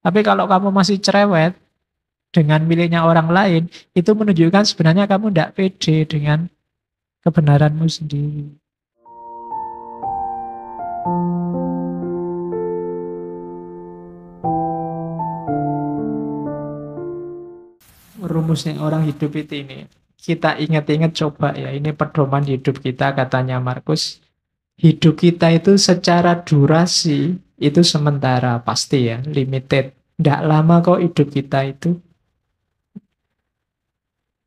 Tapi kalau kamu masih cerewet dengan milihnya orang lain, itu menunjukkan sebenarnya kamu tidak pede dengan kebenaranmu sendiri. Rumusnya orang hidup itu ini. Kita ingat-ingat coba ya, ini pedoman hidup kita katanya Markus. Hidup kita itu secara durasi itu sementara, pasti ya, limited. Tidak lama kok hidup kita itu.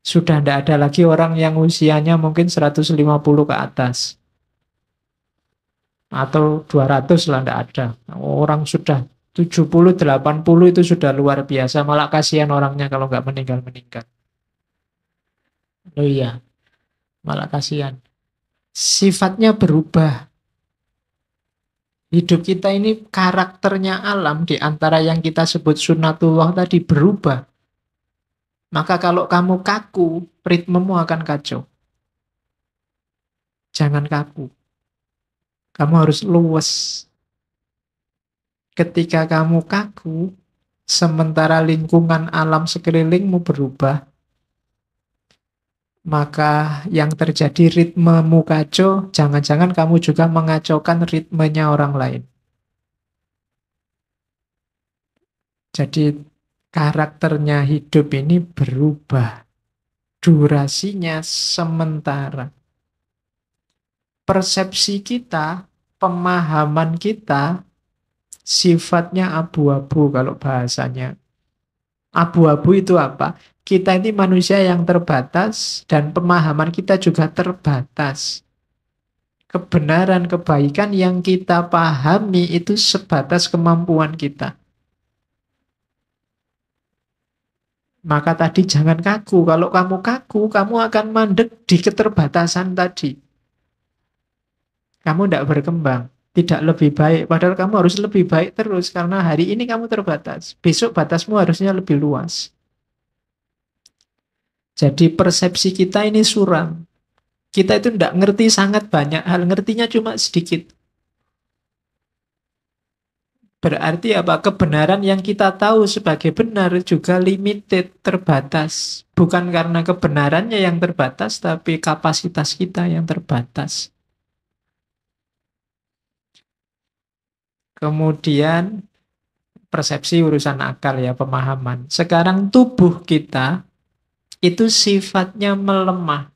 Sudah tidak ada lagi orang yang usianya mungkin 150 ke atas. Atau 200 lah, tidak ada. Orang sudah 70, 80 itu sudah luar biasa. Malah kasihan orangnya kalau nggak meninggal-meninggal. Oh iya, malah kasihan. Sifatnya berubah. Hidup kita ini karakternya alam di antara yang kita sebut sunatullah tadi berubah. Maka kalau kamu kaku, ritmemu akan kacau. Jangan kaku. Kamu harus luwes. Ketika kamu kaku, sementara lingkungan alam sekelilingmu berubah, maka yang terjadi ritmemu kacau, jangan-jangan kamu juga mengacaukan ritmenya orang lain. Jadi karakternya hidup ini berubah. Durasinya sementara. Persepsi kita, pemahaman kita, sifatnya abu-abu kalau bahasanya. Abu-abu itu apa? Kita ini manusia yang terbatas dan pemahaman kita juga terbatas. Kebenaran, kebaikan yang kita pahami itu sebatas kemampuan kita. Maka tadi jangan kaku. Kalau kamu kaku, kamu akan mandek di keterbatasan tadi. Kamu tidak berkembang, tidak lebih baik. Padahal kamu harus lebih baik terus karena hari ini kamu terbatas. Besok batasmu harusnya lebih luas. Jadi persepsi kita ini suram. Kita itu tidak ngerti sangat banyak hal, ngertinya cuma sedikit. Berarti apa? Kebenaran yang kita tahu sebagai benar juga limited, terbatas. Bukan karena kebenarannya yang terbatas, tapi kapasitas kita yang terbatas. Kemudian persepsi urusan akal ya, pemahaman. Sekarang tubuh kita itu sifatnya melemah.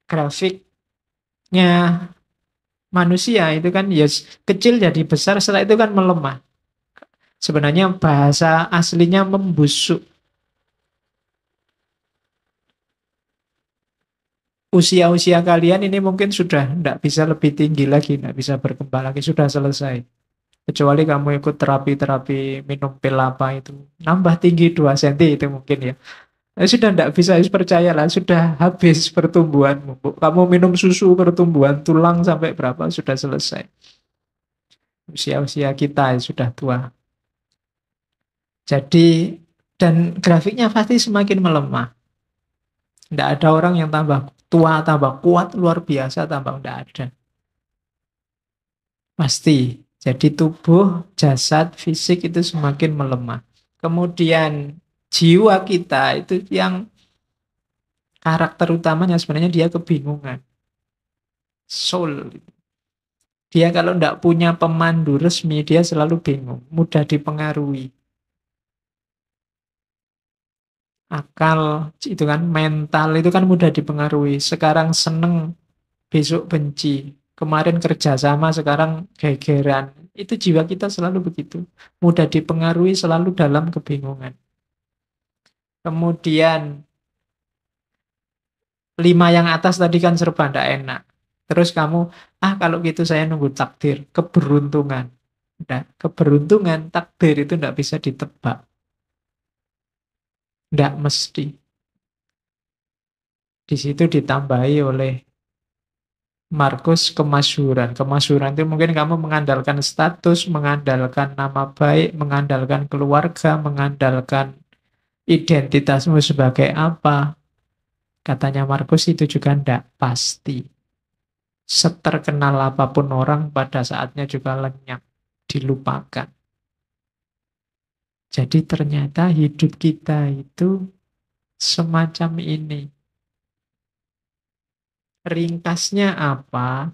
Grafiknya manusia itu kan ya kecil jadi besar, setelah itu kan melemah. Sebenarnya bahasa aslinya membusuk. Usia-usia kalian ini mungkin sudah tidak bisa lebih tinggi lagi, tidak bisa berkembang lagi, sudah selesai. Kecuali kamu ikut terapi-terapi minum pil apa itu. Nambah tinggi 2 cm itu mungkin ya. Sudah tidak bisa, percayalah, sudah habis pertumbuhanmu. Kamu minum susu pertumbuhan tulang sampai berapa, sudah selesai. Usia-usia kita sudah tua. Jadi, dan grafiknya pasti semakin melemah. Tidak ada orang yang tambah tua, tambah kuat, luar biasa, tambah tidak ada. Pasti. Jadi tubuh, jasad, fisik itu semakin melemah. Kemudian jiwa kita itu yang karakter utamanya sebenarnya dia kebingungan. Soul. Dia kalau tidak punya pemandu resmi, dia selalu bingung, mudah dipengaruhi. Akal itu kan, mental itu kan mudah dipengaruhi. Sekarang seneng, besok benci. Kemarin kerjasama, sekarang gegeran. Itu jiwa kita selalu begitu. Mudah dipengaruhi, selalu dalam kebingungan. Kemudian 5 yang atas tadi kan serba tidak enak. Terus kamu, kalau gitu saya nunggu takdir, keberuntungan. Nah, keberuntungan, takdir itu tidak bisa ditebak. Tidak mesti. Di situ ditambahi oleh Markus kemasyhuran. Kemasyhuran itu mungkin kamu mengandalkan status, mengandalkan nama baik, mengandalkan keluarga, mengandalkan identitasmu sebagai apa. Katanya Markus itu juga tidak pasti. Seterkenal apapun orang pada saatnya juga lenyap, dilupakan. Jadi ternyata hidup kita itu semacam ini. Ringkasnya apa?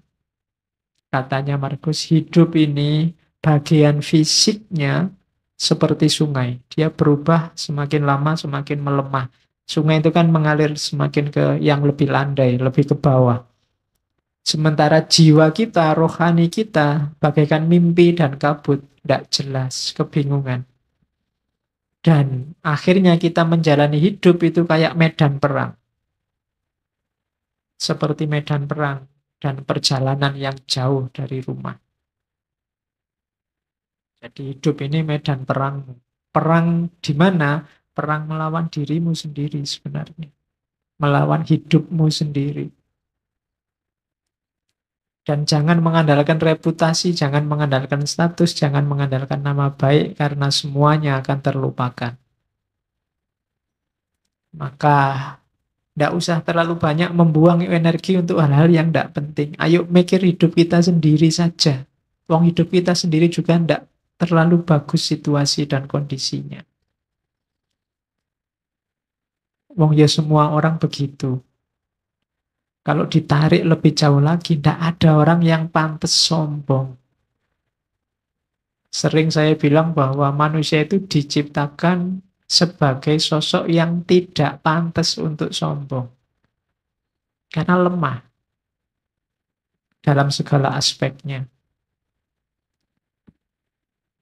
Katanya Markus, hidup ini bagian fisiknya seperti sungai. Dia berubah semakin lama semakin melemah. Sungai itu kan mengalir semakin ke yang lebih landai, lebih ke bawah. Sementara jiwa kita, rohani kita, bagaikan mimpi dan kabut, tidak jelas, kebingungan. Dan akhirnya kita menjalani hidup itu kayak medan perang. Seperti medan perang dan perjalanan yang jauh dari rumah. Jadi hidup ini medan perang. Perang di mana? Perang melawan dirimu sendiri sebenarnya. Melawan hidupmu sendiri. Dan jangan mengandalkan reputasi, jangan mengandalkan status, jangan mengandalkan nama baik, karena semuanya akan terlupakan. Maka tidak usah terlalu banyak membuang energi untuk hal-hal yang tidak penting. Ayo mikir hidup kita sendiri saja. Wong hidup kita sendiri juga tidak terlalu bagus situasi dan kondisinya. Wong ya semua orang begitu. Kalau ditarik lebih jauh lagi, tidak ada orang yang pantas sombong. Sering saya bilang bahwa manusia itu diciptakan sebagai sosok yang tidak pantas untuk sombong. Karena lemah dalam segala aspeknya.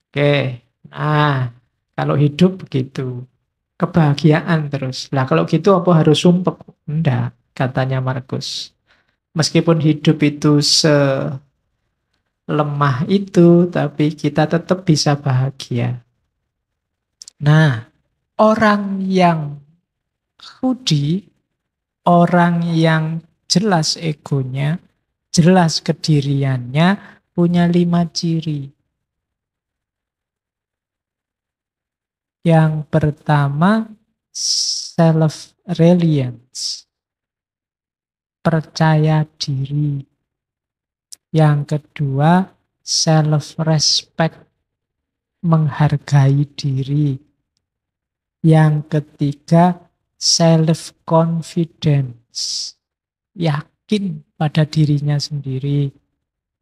Oke, nah kalau hidup begitu. Kebahagiaan terus. Lah kalau gitu apa harus sumpek? Enggak, katanya Markus. Meskipun hidup itu selemah itu, tapi kita tetap bisa bahagia. Nah, orang yang hudi, orang yang jelas egonya, jelas kediriannya, punya 5 ciri. Yang pertama, self-reliance, percaya diri. Yang kedua, self-respect, menghargai diri. Yang ketiga, self-confidence, yakin pada dirinya sendiri.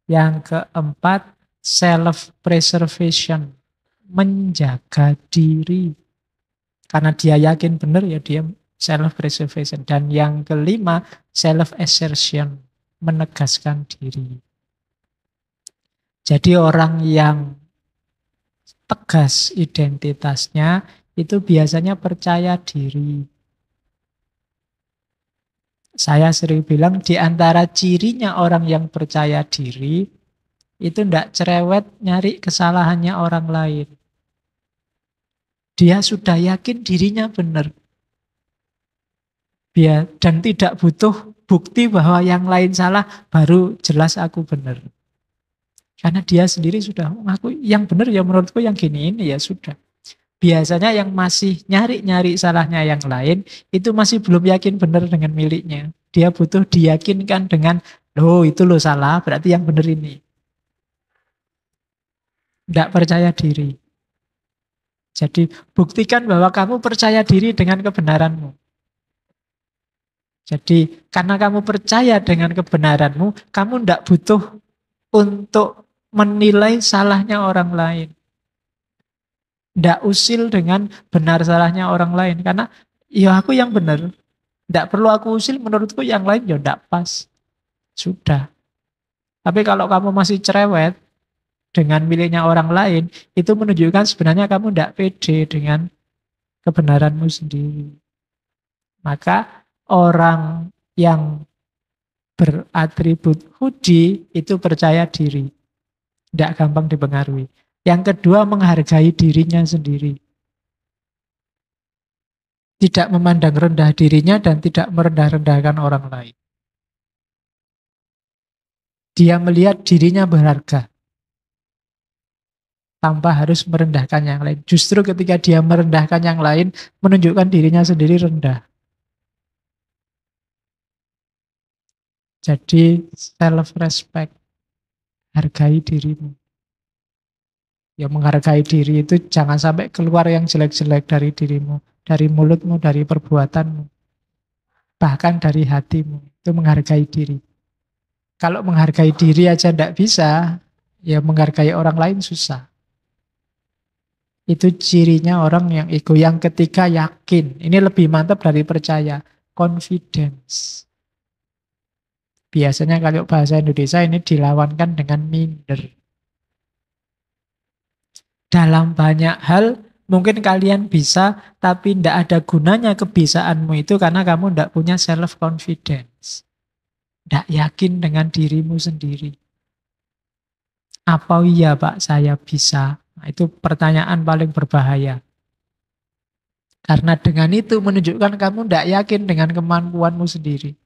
Yang keempat, self-preservation, menjaga diri. Karena dia yakin benar ya dia self-preservation. Dan yang kelima, self-assertion, menegaskan diri. Jadi orang yang tegas identitasnya itu biasanya percaya diri. Saya sering bilang di antara cirinya orang yang percaya diri itu tidak cerewet nyari kesalahannya orang lain. Dia sudah yakin dirinya benar. Dan tidak butuh bukti bahwa yang lain salah, baru jelas aku benar. Karena dia sendiri sudah ngaku yang benar ya menurutku yang gini ini ya sudah. Biasanya yang masih nyari-nyari salahnya yang lain itu masih belum yakin benar dengan miliknya. Dia butuh diyakinkan dengan, loh itu lo salah, berarti yang benar ini. Tidak percaya diri. Jadi buktikan bahwa kamu percaya diri dengan kebenaranmu. Jadi karena kamu percaya dengan kebenaranmu, kamu tidak butuh untuk menilai salahnya orang lain. Tidak usil dengan benar salahnya orang lain. Karena ya aku yang benar. Tidak perlu aku usil, menurutku yang lain ya tidak pas. Sudah. Tapi kalau kamu masih cerewet dengan miliknya orang lain, itu menunjukkan sebenarnya kamu tidak pede dengan kebenaranmu sendiri. Maka orang yang beratribut hudi itu percaya diri. Tidak gampang dipengaruhi. Yang kedua, menghargai dirinya sendiri. Tidak memandang rendah dirinya dan tidak merendah-rendahkan orang lain. Dia melihat dirinya berharga tanpa harus merendahkan yang lain. Justru ketika dia merendahkan yang lain, menunjukkan dirinya sendiri rendah. Jadi self-respect, hargai dirimu. Ya menghargai diri itu jangan sampai keluar yang jelek-jelek dari dirimu, dari mulutmu, dari perbuatanmu, bahkan dari hatimu. Itu menghargai diri. Kalau menghargai diri aja tidak bisa, ya menghargai orang lain susah. Itu cirinya orang yang ego. Yang ketiga yakin. Ini lebih mantap dari percaya. Confidence. Biasanya kalau bahasa Indonesia ini dilawankan dengan minder. Dalam banyak hal mungkin kalian bisa, tapi tidak ada gunanya kebisaanmu itu karena kamu tidak punya self confidence. Tidak yakin dengan dirimu sendiri. Apa iya Pak saya bisa? Nah, itu pertanyaan paling berbahaya. Karena dengan itu menunjukkan kamu tidak yakin dengan kemampuanmu sendiri.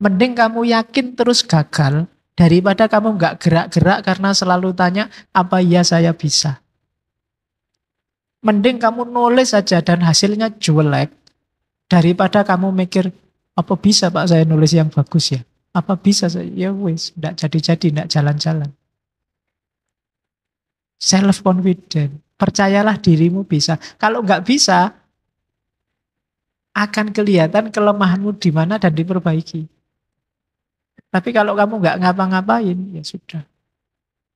Mending kamu yakin terus gagal daripada kamu nggak gerak-gerak karena selalu tanya apa iya saya bisa. Mending kamu nulis saja dan hasilnya jelek daripada kamu mikir apa bisa Pak saya nulis yang bagus ya? Apa bisa saya? Ya wis, nggak jadi-jadi, nggak jalan-jalan. Self confident, percayalah dirimu bisa. Kalau nggak bisa, akan kelihatan kelemahanmu di mana dan diperbaiki. Tapi kalau kamu nggak ngapa-ngapain, ya sudah.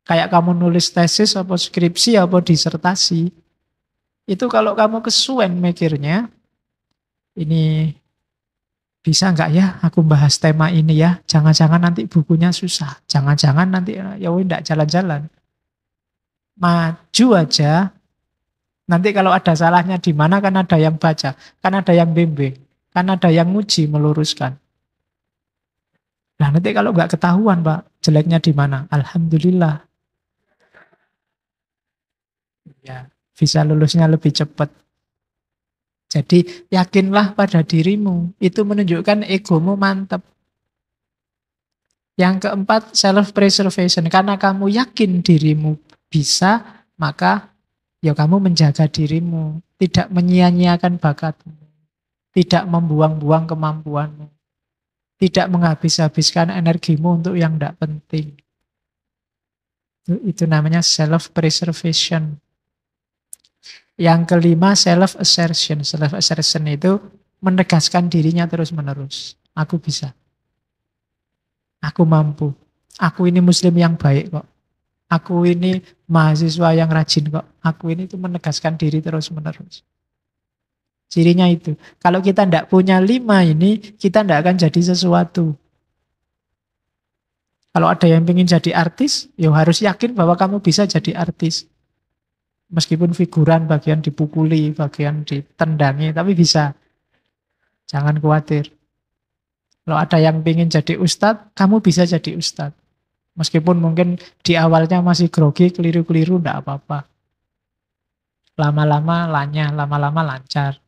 Kayak kamu nulis tesis, apa skripsi, apa disertasi. Itu kalau kamu kesuwen mikirnya, ini bisa nggak ya aku bahas tema ini ya? Jangan-jangan nanti bukunya susah. Jangan-jangan nanti ya nggak jalan-jalan. Maju aja. Nanti kalau ada salahnya di mana kan ada yang baca, kan ada yang bimbing, kan ada yang nguji meluruskan. Nah nanti kalau nggak ketahuan Pak, jeleknya di mana? Alhamdulillah. Ya, bisa lulusnya lebih cepat. Jadi yakinlah pada dirimu. Itu menunjukkan egomu mantap. Yang keempat, self-preservation. Karena kamu yakin dirimu bisa, maka ya kamu menjaga dirimu. Tidak menyia-nyiakan bakatmu. Tidak membuang-buang kemampuanmu. Tidak menghabis-habiskan energimu untuk yang tidak penting. Itu namanya self-preservation. Yang kelima, self-assertion. Self-assertion itu menegaskan dirinya terus-menerus. Aku bisa. Aku mampu. Aku ini muslim yang baik kok. Aku ini mahasiswa yang rajin kok. Aku ini itu menegaskan diri terus-menerus. Cirinya itu. Kalau kita tidak punya 5 ini, kita tidak akan jadi sesuatu. Kalau ada yang ingin jadi artis, ya harus yakin bahwa kamu bisa jadi artis. Meskipun figuran bagian dipukuli, bagian ditendangi, tapi bisa. Jangan khawatir. Kalau ada yang ingin jadi ustadz, kamu bisa jadi ustadz. Meskipun mungkin di awalnya masih grogi, keliru-keliru, enggak apa-apa. Lama-lama lanyah, lama-lama lancar.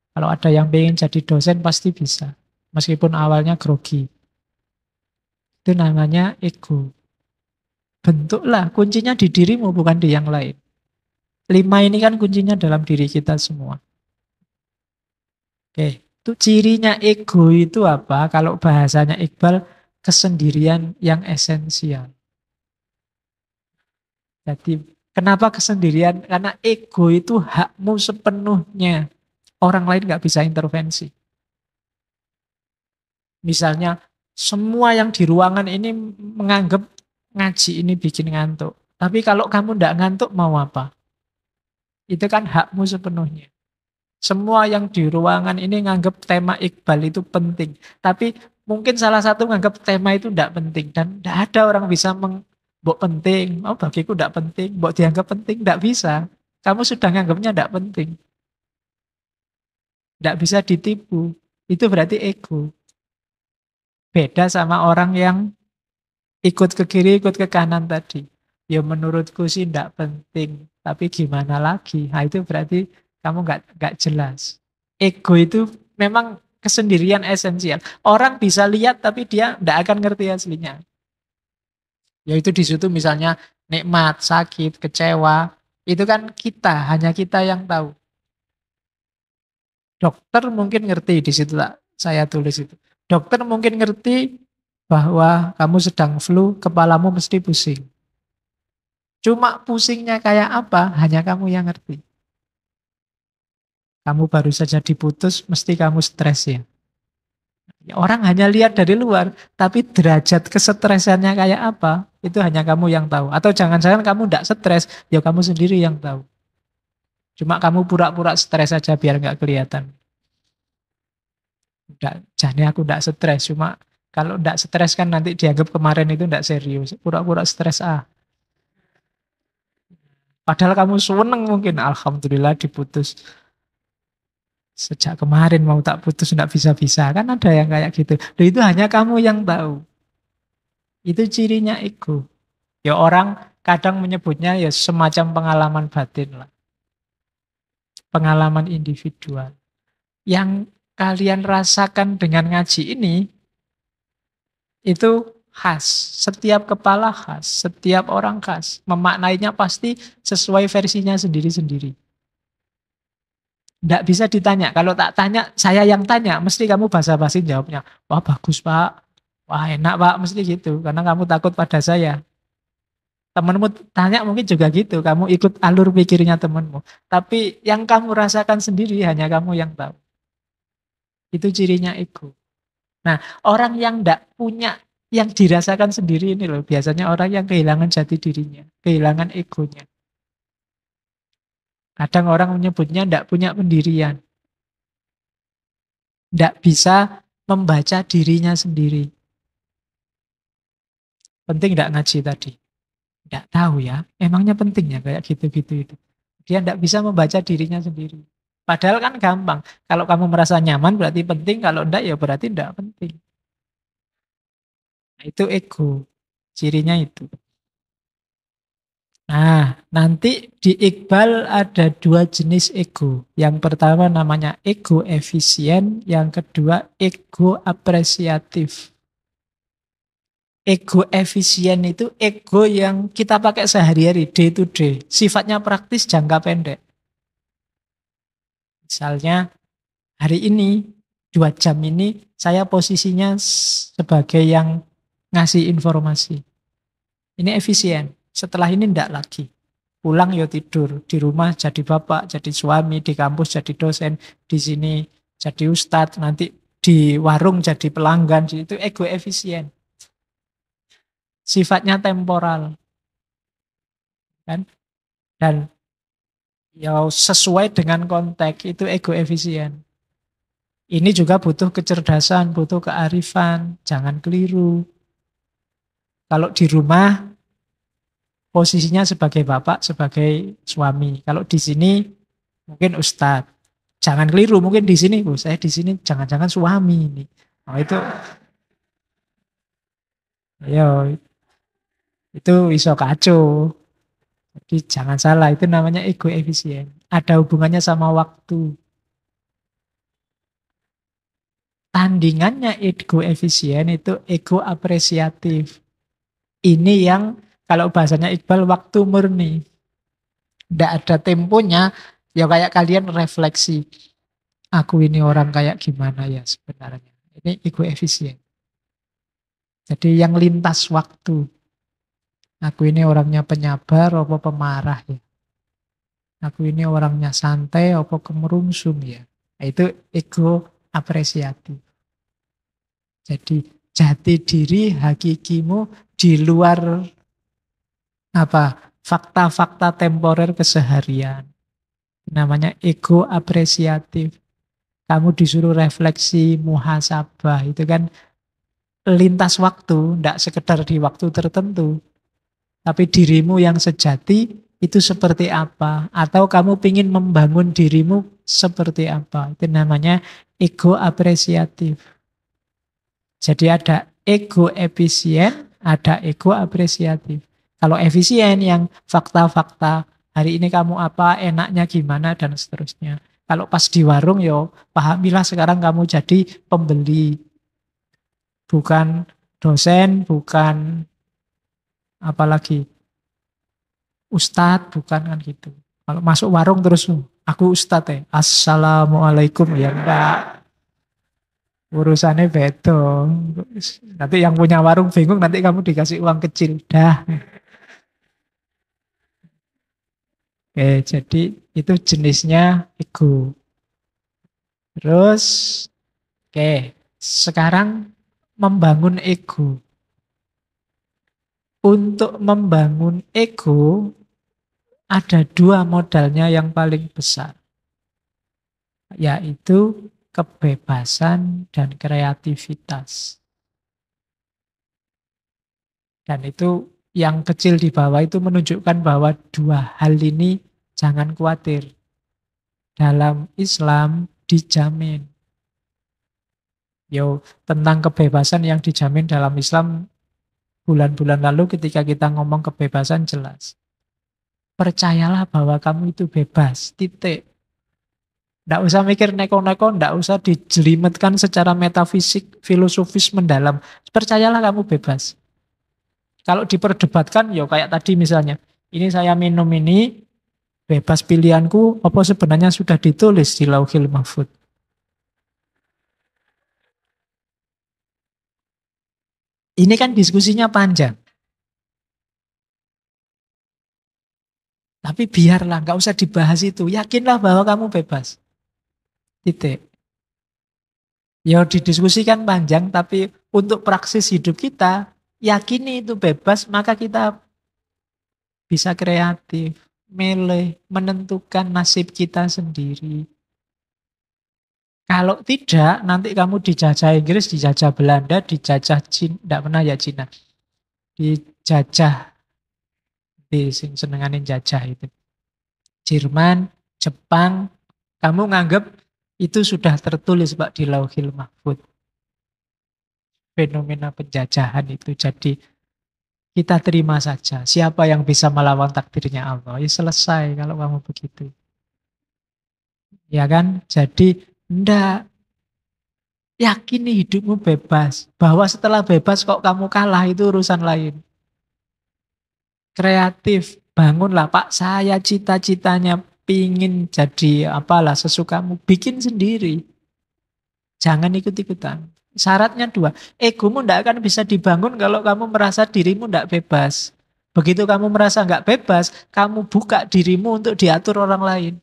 Kalau ada yang ingin jadi dosen, pasti bisa. Meskipun awalnya grogi. Itu namanya ego. Bentuklah, kuncinya di dirimu, bukan di yang lain. 5 ini kan kuncinya dalam diri kita semua. Oke, itu cirinya ego itu apa? Kalau bahasanya Iqbal, kesendirian yang esensial. Jadi, kenapa kesendirian? Karena ego itu hakmu sepenuhnya. Orang lain nggak bisa intervensi. Misalnya, semua yang di ruangan ini menganggap ngaji ini bikin ngantuk. Tapi kalau kamu nggak ngantuk, mau apa? Itu kan hakmu sepenuhnya. Semua yang di ruangan ini nganggap tema Iqbal itu penting. Tapi mungkin salah satu nganggap tema itu tidak penting. Dan tidak ada orang bisa mbok penting. Oh bagiku tidak penting. Mbok dianggap penting. Tidak bisa. Kamu sudah nganggapnya tidak penting. Tidak bisa ditipu. Itu berarti ego. Beda sama orang yang ikut ke kiri, ikut ke kanan tadi. Ya menurutku sih tidak penting. Tapi gimana lagi? Nah itu berarti kamu nggak jelas. Ego itu memang kesendirian esensial. Orang bisa lihat tapi dia tidak akan ngerti aslinya. Yaitu di situ misalnya nikmat, sakit, kecewa. Itu kan kita, hanya kita yang tahu. Dokter mungkin ngerti di situ tak saya tulis itu. Dokter mungkin ngerti bahwa kamu sedang flu, kepalamu mesti pusing. Cuma pusingnya kayak apa, hanya kamu yang ngerti. Kamu baru saja diputus, mesti kamu stres ya. Ya, orang hanya lihat dari luar, tapi derajat kesetresannya kayak apa, itu hanya kamu yang tahu. Atau jangan-jangan kamu tidak stres, ya kamu sendiri yang tahu. Cuma kamu pura-pura stres saja biar nggak kelihatan. Nggak, jadi aku tidak stres, cuma kalau tidak stres kan nanti dianggap kemarin itu tidak serius. Pura-pura stres Padahal kamu seneng mungkin, alhamdulillah diputus. Sejak kemarin mau tak putus tidak bisa-bisa. Kan ada yang kayak gitu. Loh, itu hanya kamu yang tahu. Itu cirinya ego. Ya orang kadang menyebutnya ya semacam pengalaman batin lah. Pengalaman individual. Yang kalian rasakan dengan ngaji ini, itu khas. Setiap kepala khas. Setiap orang khas. Memaknainya pasti sesuai versinya sendiri-sendiri. Tidak bisa ditanya. Kalau tak tanya, saya yang tanya. Mesti kamu basa-basi jawabnya. Wah bagus pak. Wah enak pak. Mesti gitu. Karena kamu takut pada saya. Temenmu tanya mungkin juga gitu. Kamu ikut alur pikirnya temenmu. Tapi yang kamu rasakan sendiri hanya kamu yang tahu. Itu cirinya ego. Nah orang yang tidak punya yang dirasakan sendiri ini loh. Biasanya orang yang kehilangan jati dirinya. Kehilangan egonya. Kadang orang menyebutnya tidak punya pendirian. Tidak bisa membaca dirinya sendiri. Penting tidak ngaji tadi? Tidak tahu ya. Emangnya penting ya kayak gitu-gitu itu. Dia tidak bisa membaca dirinya sendiri. Padahal kan gampang. Kalau kamu merasa nyaman berarti penting. Kalau tidak ya berarti tidak penting. Nah, itu ego. Cirinya itu. Nah, nanti di Iqbal ada dua jenis ego. Yang pertama namanya ego efisien. Yang kedua ego apresiatif. Ego efisien itu ego yang kita pakai sehari-hari, day to day. Sifatnya praktis jangka pendek. Misalnya hari ini, 2 jam ini, saya posisinya sebagai yang ngasih informasi. Ini efisien. Setelah ini enggak lagi. Pulang ya tidur. Di rumah jadi bapak, jadi suami, di kampus jadi dosen, di sini jadi ustadz, nanti di warung jadi pelanggan. Itu ego efisien. Sifatnya temporal. Kan? Dan ya sesuai dengan konteks itu ego efisien. Ini juga butuh kecerdasan, butuh kearifan, jangan keliru. Kalau di rumah posisinya sebagai bapak, sebagai suami. Kalau di sini mungkin ustadz. Jangan keliru, mungkin di sini, saya di sini jangan-jangan suami ini. Oh, ya, itu iso kacau. Jadi jangan salah, itu namanya ego efisien. Ada hubungannya sama waktu. Tandingannya ego efisien itu ego apresiatif. Ini yang kalau bahasanya Iqbal waktu murni. Tidak ada temponya, ya kayak kalian refleksi. Aku ini orang kayak gimana ya sebenarnya. Ini ego efisien. Jadi yang lintas waktu. Aku ini orangnya penyabar apa pemarah ya. Aku ini orangnya santai apa kemerungsung ya. Nah, itu ego apresiatif. Jadi jati diri hakikimu di luar apa fakta-fakta temporer keseharian. Namanya ego apresiatif. Kamu disuruh refleksi, muhasabah. Itu kan lintas waktu, tidak sekedar di waktu tertentu. Tapi dirimu yang sejati itu seperti apa. Atau kamu ingin membangun dirimu seperti apa. Itu namanya ego apresiatif. Jadi ada ego efisien, ada ego apresiatif. Kalau efisien yang fakta-fakta, hari ini kamu apa, enaknya gimana, dan seterusnya. Kalau pas di warung, yo pahamilah sekarang kamu jadi pembeli. Bukan dosen, bukan apalagi ustadz, bukan kan gitu. Kalau masuk warung terus, aku ustadz ya, assalamualaikum, ya enggak. Urusannya beda. Nanti yang punya warung bingung, nanti kamu dikasih uang kecil. Dah. Oke, jadi itu jenisnya ego. Terus, oke, sekarang membangun ego. Untuk membangun ego, ada dua modalnya yang paling besar, yaitu kebebasan dan kreativitas. Dan itu yang kecil di bawah itu menunjukkan bahwa dua hal ini jangan khawatir. Dalam Islam dijamin. Yo, tentang kebebasan yang dijamin dalam Islam bulan-bulan lalu ketika kita ngomong kebebasan jelas. Percayalah bahwa kamu itu bebas, titik. Nggak usah mikir neko-neko, nggak usah dijelimetkan secara metafisik, filosofis mendalam. Percayalah kamu bebas. Kalau diperdebatkan, ya kayak tadi misalnya, ini saya minum ini, bebas pilihanku, apa sebenarnya sudah ditulis di Lauhil Mahfuz. Ini kan diskusinya panjang. Tapi biarlah, nggak usah dibahas itu. Yakinlah bahwa kamu bebas. Titik. Ya didiskusikan panjang, tapi untuk praksis hidup kita, yakini itu bebas, maka kita bisa kreatif, milih, menentukan nasib kita sendiri. Kalau tidak, nanti kamu dijajah Inggris, dijajah Belanda, dijajah Cina, tidak pernah ya Cina, dijajah, di sing senenganin jajah itu. Jerman, Jepang, kamu nganggap itu sudah tertulis Pak di Lauhil Mahfuz. Fenomena penjajahan itu. Jadi kita terima saja. Siapa yang bisa melawan takdirnya Allah? Ya selesai kalau kamu begitu. Ya kan? Jadi ndak yakini hidupmu bebas. Bahwa setelah bebas kok kamu kalah itu urusan lain. Kreatif. Bangunlah Pak, saya cita-citanya pingin jadi apalah sesukamu. Bikin sendiri. Jangan ikut-ikutan. Syaratnya dua, egomu tidak akan bisa dibangun kalau kamu merasa dirimu tidak bebas. Begitu kamu merasa nggak bebas, kamu buka dirimu untuk diatur orang lain.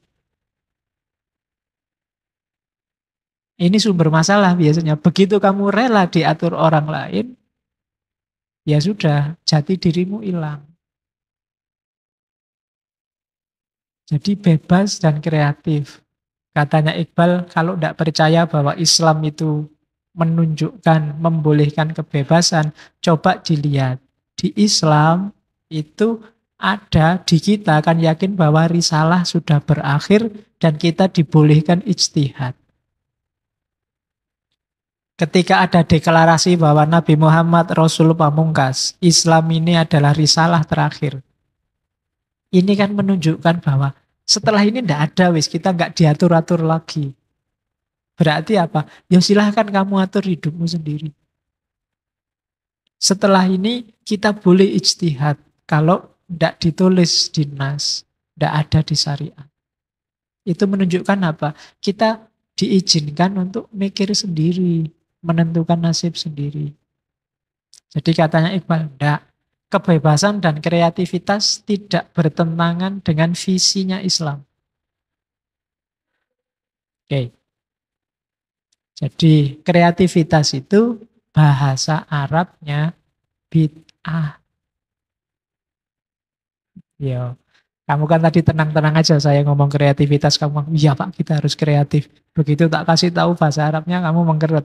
Ini sumber masalah biasanya. Begitu kamu rela diatur orang lain, ya sudah, jati dirimu hilang. Jadi bebas dan kreatif. Katanya Iqbal, kalau tidak percaya bahwa Islam itu menunjukkan, membolehkan kebebasan, coba dilihat. Di Islam itu ada, di kita akan yakin bahwa risalah sudah berakhir dan kita dibolehkan ijtihad. Ketika ada deklarasi bahwa Nabi Muhammad Rasul Pamungkas, Islam ini adalah risalah terakhir. Ini kan menunjukkan bahwa setelah ini tidak ada wis, kita nggak diatur-atur lagi. Berarti apa? Ya silahkan kamu atur hidupmu sendiri. Setelah ini kita boleh ijtihad. Kalau tidak ditulis di nas, tidak ada di syariat. Itu menunjukkan apa? Kita diizinkan untuk mikir sendiri, menentukan nasib sendiri. Jadi katanya Iqbal, tidak. Kebebasan dan kreativitas tidak bertentangan dengan visinya Islam. Oke. Jadi kreativitas itu bahasa Arabnya bid'ah. Ya, kamu kan tadi tenang-tenang aja saya ngomong kreativitas, kamu, iya Pak kita harus kreatif. Begitu tak kasih tahu bahasa Arabnya kamu mengkeret.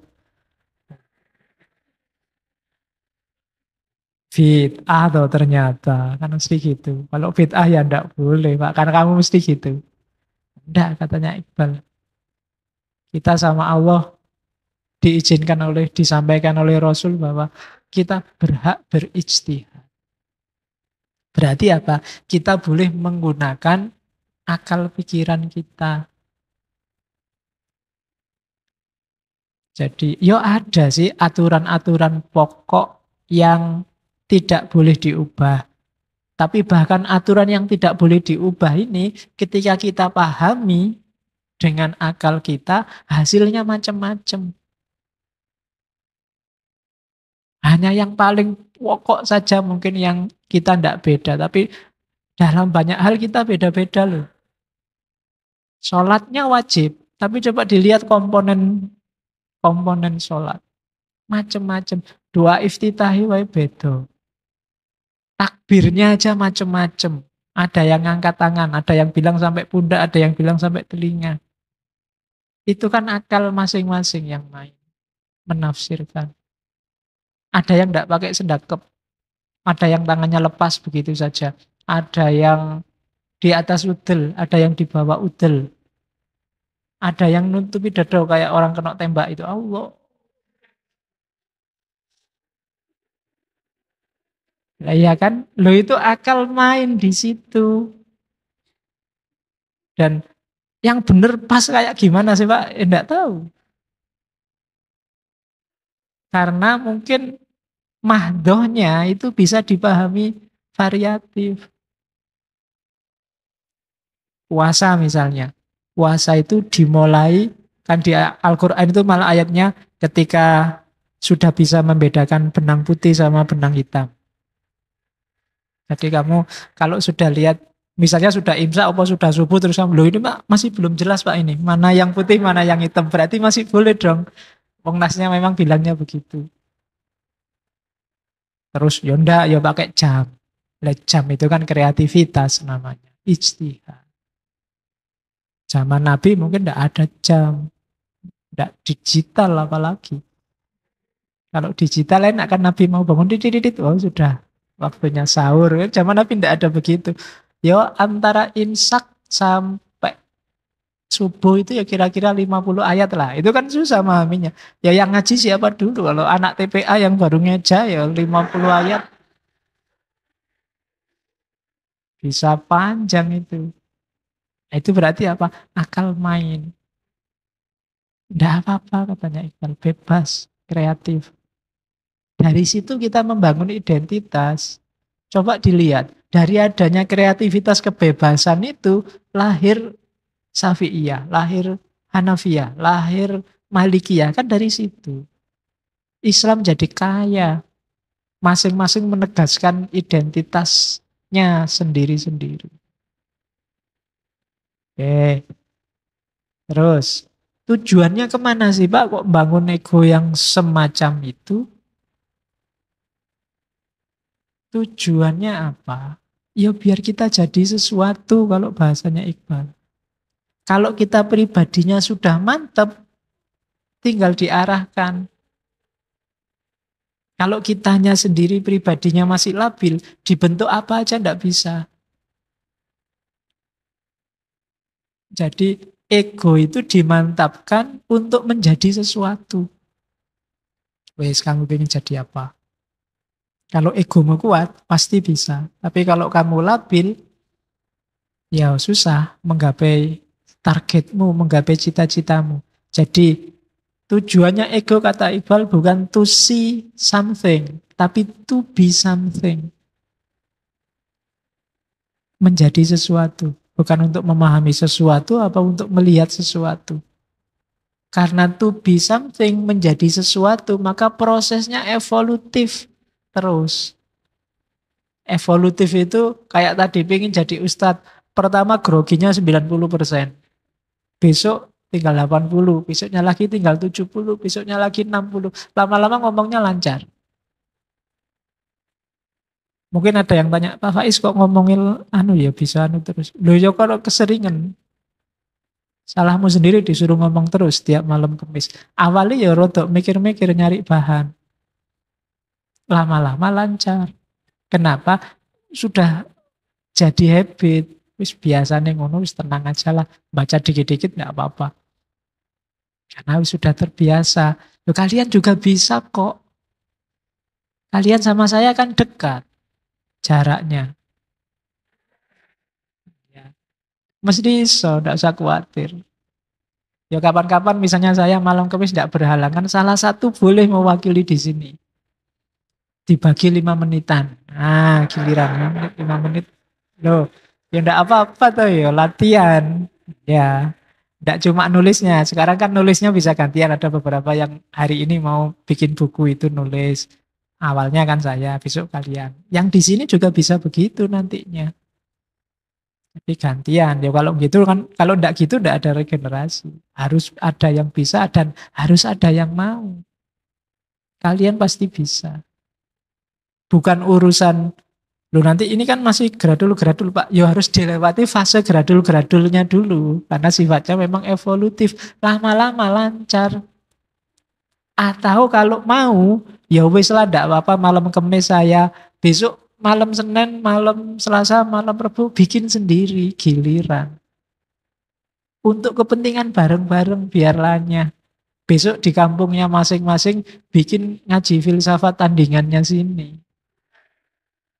Bid'ah tuh ternyata, kan mesti gitu. Kalau bid'ah ya ndak boleh Pak, karena kamu mesti gitu. Ndak katanya Iqbal. Kita sama Allah diizinkan disampaikan oleh Rasul bahwa kita berhak berijtihad. Berarti apa? Kita boleh menggunakan akal pikiran kita. Jadi, yo ada sih aturan-aturan pokok yang tidak boleh diubah. Tapi bahkan aturan yang tidak boleh diubah ini, ketika kita pahami dengan akal kita, hasilnya macam-macam. Hanya yang paling pokok saja mungkin yang kita tidak beda. Tapi Dalam banyak hal kita beda-beda loh. Sholatnya wajib, tapi coba dilihat komponen sholat. Macem-macem. Doa iftitahi wae beda. Takbirnya aja macem-macem. Ada yang ngangkat tangan, ada yang bilang sampai pundak, ada yang bilang sampai telinga. Itu kan akal masing-masing yang main. Menafsirkan. Ada yang tidak pakai sendakep. Ada yang tangannya lepas begitu saja. Ada yang di atas udel, ada yang di bawah udel. Ada yang nutupi dada kayak orang kena tembak itu. Allah. Lah iya kan? Lo itu akal main di situ. Dan yang bener pas kayak gimana sih Pak? Enggak tahu. Karena mungkin mahdohnya itu bisa dipahami variatif. Puasa misalnya. Puasa itu dimulai, kan di Al-Quran itu malah ayatnya ketika sudah bisa membedakan benang putih sama benang hitam. Jadi kamu kalau sudah lihat, misalnya sudah imsak apa sudah subuh terus kamu, loh ini Pak masih belum jelas Pak ini. Mana yang putih, mana yang hitam. Berarti masih boleh dong. Wong nasnya memang bilangnya begitu. Terus yonda ya pakai jam. Lah jam itu kan kreativitas namanya. Ijtihad. Zaman Nabi mungkin tidak ada jam. Tidak digital apalagi. Kalau digital lain akan Nabi mau bangun didit, oh sudah waktunya sahur. Zaman Nabi tidak ada begitu. Ya antara imsak sampai subuh itu ya kira-kira 50 ayat lah. Itu kan susah memahaminya. Ya yang ngaji siapa dulu? Kalau anak TPA yang baru ngeja ya 50 ayat. Bisa panjang itu. Nah, itu berarti apa? Akal main. Tidak apa-apa katanya Iqbal. Bebas, kreatif. Dari situ kita membangun identitas. Coba dilihat. Dari adanya kreativitas kebebasan itu lahir Syafi'iyah, lahir Hanafiyah, lahir Malikiyah. Kan dari situ. Islam jadi kaya. Masing-masing menegaskan identitasnya sendiri-sendiri. Oke. Terus, tujuannya kemana sih Pak? Kok bangun ego yang semacam itu? Tujuannya apa? Ya biar kita jadi sesuatu kalau bahasanya Iqbal. Kalau kita pribadinya sudah mantap, tinggal diarahkan. Kalau kitanya sendiri pribadinya masih labil, dibentuk apa aja enggak bisa. Jadi ego itu dimantapkan untuk menjadi sesuatu. Wes kamu pengen jadi apa? Kalau egomu kuat, pasti bisa. Tapi kalau kamu labil, ya susah menggapai targetmu, menggapai cita-citamu. Jadi tujuannya ego kata Iqbal bukan to see something, tapi to be something. Menjadi sesuatu. Bukan untuk memahami sesuatu, apa untuk melihat sesuatu. Karena to be something, menjadi sesuatu, maka prosesnya evolutif. Terus evolutif itu kayak tadi pengen jadi ustadz, pertama groginya 90%, besok tinggal 80, besoknya lagi tinggal 70, besoknya lagi 60, lama-lama ngomongnya lancar. Mungkin ada yang tanya, Pak Faiz kok ngomongin anu ya bisa anu terus. Loh ya kalau keseringan, salahmu sendiri disuruh ngomong terus tiap malam Kamis. Awalnya ya rodok mikir-mikir nyari bahan. Lama-lama lancar. Kenapa? Sudah jadi habit. Wis biasanya ngono, wis tenang aja lah. Baca dikit-dikit nggak apa-apa. Karena wis sudah terbiasa. Loh, kalian juga bisa kok. Kalian sama saya kan dekat jaraknya. Ya. Mesti iso, nggak usah khawatir. Ya kapan-kapan misalnya saya malam Kamis tidak berhalangan, salah satu boleh mewakili di sini. Dibagi 5 menitan. Nah, giliran 5 menit. Loh, ya enggak apa-apa tuh ya, latihan. Ya, enggak cuma nulisnya. Sekarang kan nulisnya bisa gantian. Ada beberapa yang hari ini mau bikin buku itu nulis. Awalnya kan saya, besok kalian. Yang di sini juga bisa begitu nantinya. Jadi gantian. Ya kalau gitu kan, kalau enggak gitu enggak ada regenerasi. Harus ada yang bisa dan harus ada yang mau. Kalian pasti bisa. Bukan urusan, lu nanti ini kan masih gradul-gradul Pak. Ya harus dilewati fase gradul-gradulnya dulu. Karena sifatnya memang evolutif. Lama-lama lancar. Atau kalau mau, ya wis lah enggak apa-apa malam Kamis saya, besok malam Senin, malam Selasa, malam Rabu bikin sendiri giliran. Untuk kepentingan bareng-bareng biar lanyah. Besok di kampungnya masing-masing bikin ngaji filsafat tandingannya sini.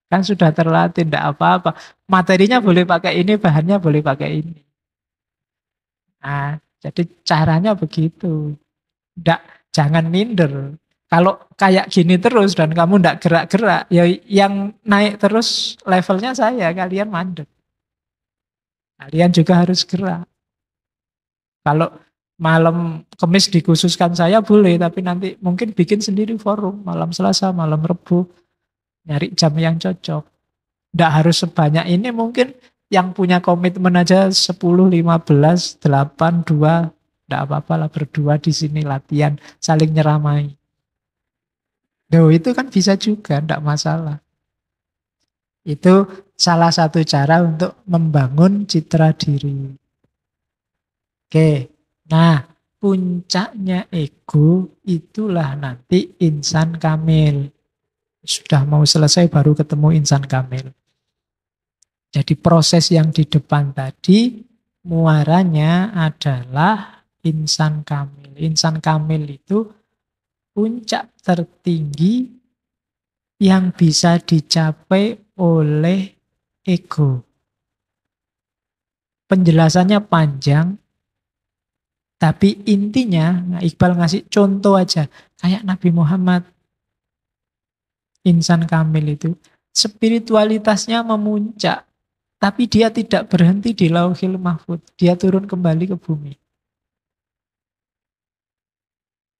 Kan sudah terlatih, enggak apa-apa. Materinya boleh pakai ini, bahannya boleh pakai ini. Nah, jadi caranya begitu. Enggak, jangan minder. Kalau kayak gini terus dan kamu enggak gerak-gerak, ya yang naik terus levelnya saya, kalian mandek. Kalian juga harus gerak. Kalau malam Kamis dikhususkan saya boleh, tapi nanti mungkin bikin sendiri forum malam Selasa, malam Rebu, nyari jam yang cocok. Enggak harus sebanyak ini, mungkin yang punya komitmen aja 10, 15, 8, 2, enggak apa-apa lah berdua di sini latihan, saling nyeramai. Duh, itu kan bisa juga, enggak masalah. Itu salah satu cara untuk membangun citra diri. Oke, nah puncaknya ego itulah nanti insan kamil. Sudah mau selesai baru ketemu insan kamil. Jadi proses yang di depan tadi muaranya adalah insan kamil. Insan kamil itu puncak tertinggi yang bisa dicapai oleh ego. Penjelasannya panjang, tapi intinya, nah Iqbal ngasih contoh aja, kayak Nabi Muhammad, insan kamil itu, spiritualitasnya memuncak, tapi dia tidak berhenti di Lauhil Mahfud, dia turun kembali ke bumi.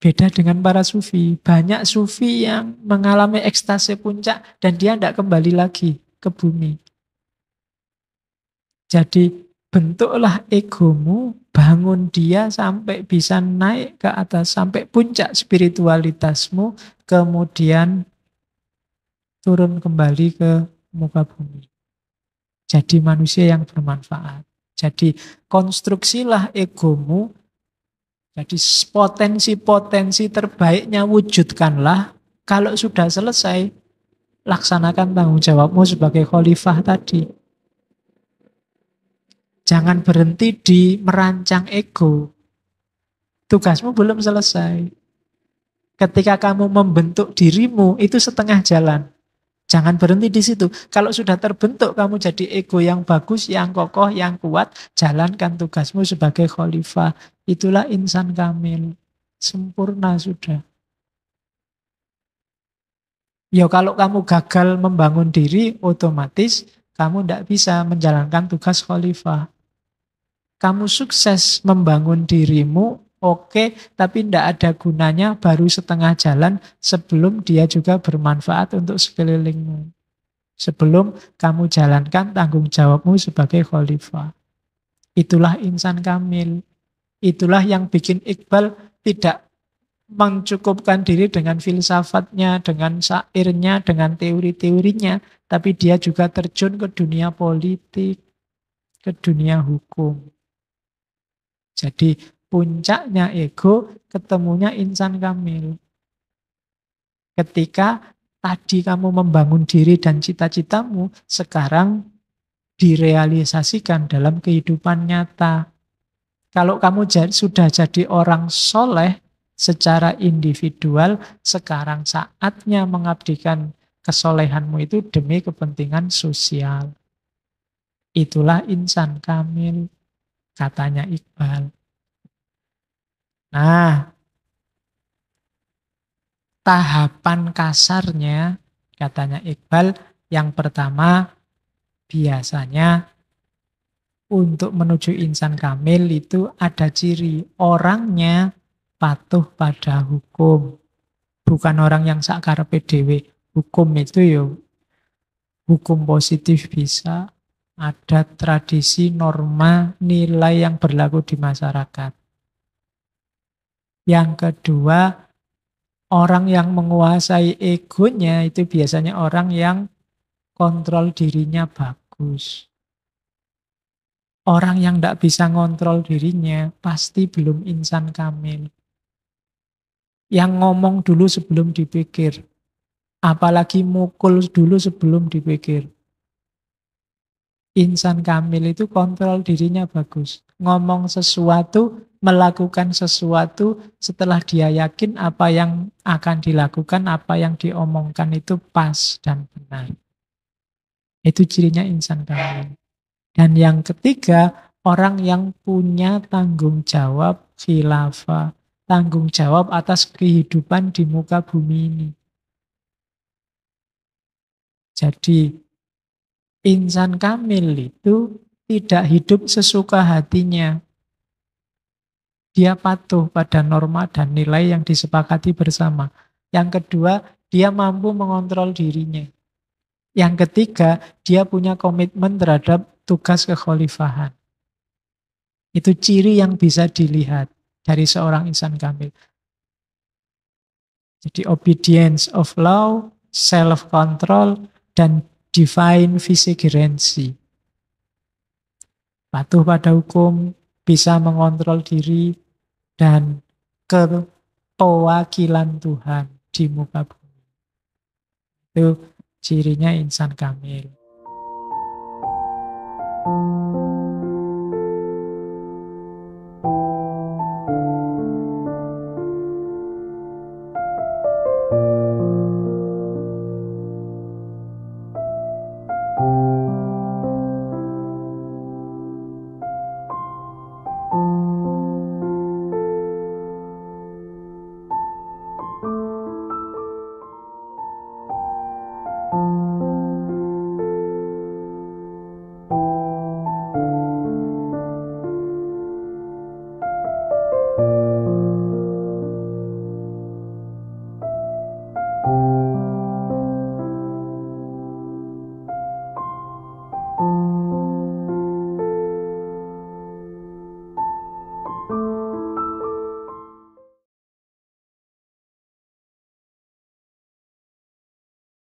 Beda dengan para sufi, banyak sufi yang mengalami ekstase puncak dan dia tidak kembali lagi ke bumi. Jadi bentuklah egomu, bangun dia sampai bisa naik ke atas, sampai puncak spiritualitasmu, kemudian turun kembali ke muka bumi. Jadi manusia yang bermanfaat. Jadi konstruksilah egomu, jadi potensi-potensi terbaiknya wujudkanlah. Kalau sudah selesai, laksanakan tanggung jawabmu sebagai khalifah tadi. Jangan berhenti di merancang ego. Tugasmu belum selesai. Ketika kamu membentuk dirimu, itu setengah jalan. Jangan berhenti di situ. Kalau sudah terbentuk, kamu jadi ego yang bagus, yang kokoh, yang kuat, jalankan tugasmu sebagai khalifah. Itulah insan kamil. Sempurna sudah. Ya kalau kamu gagal membangun diri, otomatis kamu tidak bisa menjalankan tugas khalifah. Kamu sukses membangun dirimu, oke, tapi tidak ada gunanya baru setengah jalan sebelum dia juga bermanfaat untuk sekelilingmu. Sebelum kamu jalankan tanggung jawabmu sebagai khalifah. Itulah insan kamil. Itulah yang bikin Iqbal tidak mencukupkan diri dengan filsafatnya, dengan syairnya, dengan teori-teorinya, tapi dia juga terjun ke dunia politik, ke dunia hukum. Jadi puncaknya ego, ketemunya insan kamil. Ketika tadi kamu membangun diri dan cita-citamu, sekarang direalisasikan dalam kehidupan nyata. Kalau kamu sudah jadi orang soleh secara individual, sekarang saatnya mengabdikan kesolehanmu itu demi kepentingan sosial. Itulah insan kamil, katanya Iqbal. Nah, tahapan kasarnya, katanya Iqbal, yang pertama biasanya untuk menuju insan kamil itu ada ciri orangnya patuh pada hukum. Bukan orang yang sakarepe dhewe. Hukum itu ya hukum positif bisa, Ada tradisi, norma, nilai yang berlaku di masyarakat. Yang kedua, orang yang menguasai egonya itu biasanya orang yang kontrol dirinya bagus. Orang yang tidak bisa ngontrol dirinya pasti belum insan kamil. Yang ngomong dulu sebelum dipikir. Apalagi mukul dulu sebelum dipikir. Insan kamil itu kontrol dirinya bagus. Ngomong sesuatu, melakukan sesuatu setelah dia yakin apa yang akan dilakukan, apa yang diomongkan itu pas dan benar. Itu cirinya insan kamil. Dan yang ketiga, orang yang punya tanggung jawab khilafah. Tanggung jawab atas kehidupan di muka bumi ini. Jadi insan kamil itu tidak hidup sesuka hatinya. Dia patuh pada norma dan nilai yang disepakati bersama. Yang kedua, dia mampu mengontrol dirinya. Yang ketiga, dia punya komitmen terhadap tugas kekhalifahan. Itu ciri yang bisa dilihat dari seorang insan kamil. Jadi obedience of law, self-control, dan divine vigilancy. Patuh pada hukum, bisa mengontrol diri, dan kepewakilan Tuhan di muka bumi. Itu cirinya insan kamil.